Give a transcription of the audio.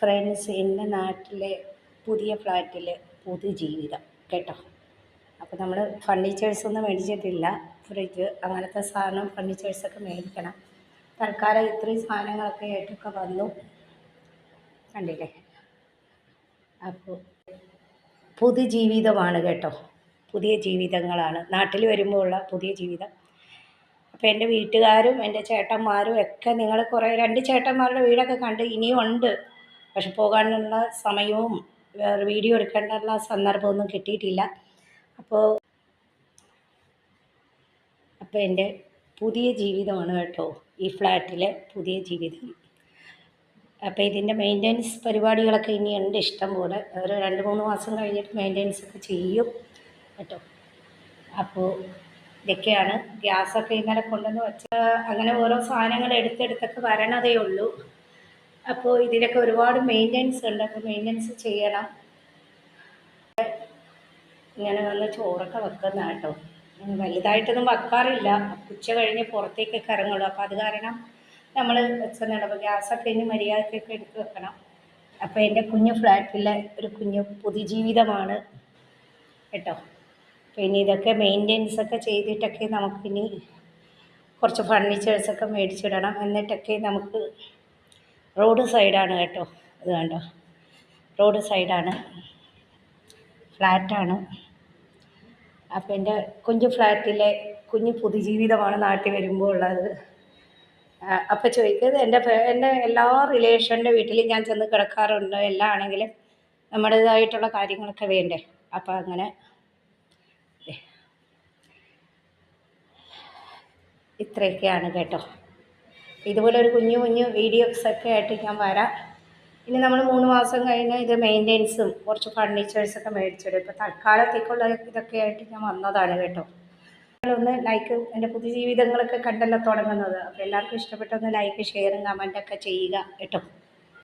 Friends, എൻ്റെ നാട്ടിലെ പുതിയ ഫ്ലാറ്റിൽ പുതുജീവിതം കേട്ടോ. അപ്പോൾ നമ്മൾ ഫർണിച്ചേഴ്സൊന്നും മേടിച്ചിട്ടില്ല. ഫ്രിഡ്ജ് അങ്ങനത്തെ സാധനം ഫർണിച്ചേഴ്സൊക്കെ മേടിക്കണം. തൽക്കാലം ഇത്രയും സാധനങ്ങളൊക്കെ ആയിട്ടൊക്കെ വന്നു, കണ്ടില്ലേ. അപ്പോൾ പുതുജീവിതമാണ് കേട്ടോ, പുതിയ ജീവിതങ്ങളാണ് നാട്ടിൽ വരുമ്പോൾ ഉള്ള പുതിയ ജീവിതം. അപ്പോൾ എൻ്റെ വീട്ടുകാരും എൻ്റെ ചേട്ടന്മാരും ഒക്കെ, നിങ്ങൾ കുറേ 2 ചേട്ടന്മാരുടെ വീടൊക്കെ കണ്ട് ഇനിയും ഉണ്ട്. പക്ഷെ പോകാനുള്ള സമയവും വേറെ വീഡിയോ എടുക്കേണ്ടുള്ള സന്ദർഭമൊന്നും കിട്ടിയിട്ടില്ല. അപ്പോൾ എൻ്റെ പുതിയ ജീവിതമാണ് കേട്ടോ ഈ ഫ്ലാറ്റിലെ പുതിയ ജീവിതം. അപ്പോൾ ഇതിൻ്റെ മെയിൻ്റെനൻസ് പരിപാടികളൊക്കെ ഇനിയുണ്ട് ഇഷ്ടം പോലെ. ഒരു 2-3 മാസം കഴിഞ്ഞിട്ട് മെയിൻ്റെനൻസ് ഒക്കെ ചെയ്യും കേട്ടോ. അപ്പോൾ ഇതൊക്കെയാണ്. ഗ്യാസൊക്കെ ഇന്നലെ കൊണ്ടുവന്ന് വെച്ച അങ്ങനെ ഓരോ സാധനങ്ങൾ എടുത്തെടുത്തൊക്കെ വരണതേ ഉള്ളൂ. അപ്പോൾ ഇതിലൊക്കെ ഒരുപാട് മെയിൻ്റെനൻസ് ഉണ്ട്. അപ്പോൾ മെയിൻ്റെനൻസ് ചെയ്യണം. ഇങ്ങനെ വന്ന് ചോറൊക്കെ വെക്കുന്ന കേട്ടോ. വലുതായിട്ടൊന്നും വെക്കാറില്ല. ഉച്ച കഴിഞ്ഞ് പുറത്തേക്കൊക്കെ ഇറങ്ങുള്ളൂ. അപ്പോൾ അത് കാരണം നമ്മൾ വെച്ചതാണ്. അപ്പോൾ ഗ്യാസൊക്കെ ഇനി മര്യാദക്കൊക്കെ എടുത്ത് വെക്കണം. അപ്പോൾ എൻ്റെ കുഞ്ഞു ഫ്ലാറ്റിലെ ഒരു കുഞ്ഞു പുതുജീവിതമാണ് കേട്ടോ. പിന്നെ ഇതൊക്കെ മെയിൻ്റെനൻസൊക്കെ ചെയ്തിട്ടൊക്കെ നമുക്കിനി കുറച്ച് ഫർണിച്ചേഴ്സൊക്കെ മേടിച്ചിടണം. എന്നിട്ടൊക്കെ നമുക്ക് റോഡ് സൈഡാണ് കേട്ടോ. ഇത് കണ്ടോ, റോഡ് സൈഡാണ്, ഫ്ലാറ്റാണ്. അപ്പോൾ എൻ്റെ കുഞ്ഞു ഫ്ലാറ്റിലെ കുഞ്ഞു പുതുജീവിതമാണ് നാട്ടിൽ വരുമ്പോൾ ഉള്ളത്. അപ്പോൾ ചോദിക്കുന്നത്, എൻ്റെ എല്ലാ റിലേഷൻ്റെ വീട്ടിലും ഞാൻ ചെന്ന് കിടക്കാറുണ്ട്. എല്ലാം ആണെങ്കിലും നമ്മുടേതായിട്ടുള്ള കാര്യങ്ങളൊക്കെ വേണ്ടേ. അപ്പോൾ അങ്ങനെ ഇത്രയൊക്കെയാണ് കേട്ടോ. ഇതുപോലെ ഒരു കുഞ്ഞു കുഞ്ഞു വീഡിയോസൊക്കെ ആയിട്ട് ഞാൻ വരാം. ഇനി നമ്മൾ 3 മാസം കഴിഞ്ഞ് ഇത് മെയിൻ്റെനൻസും കുറച്ച് ഫർണിച്ചേഴ്സൊക്കെ മേടിച്ചിടും. ഇപ്പോൾ തൽക്കാലത്തേക്കുള്ള ഇതൊക്കെ ആയിട്ട് ഞാൻ വന്നതാണ് കേട്ടോ. ഒന്ന് ലൈക്ക്, എൻ്റെ പുതുജീവിതങ്ങളൊക്കെ കണ്ടല്ലോ തുടങ്ങുന്നത്. അപ്പോൾ എല്ലാവർക്കും ഇഷ്ടപ്പെട്ടൊന്ന് ലൈക്ക്, ഷെയറും കമൻറ്റൊക്കെ ചെയ്യുക കേട്ടോ.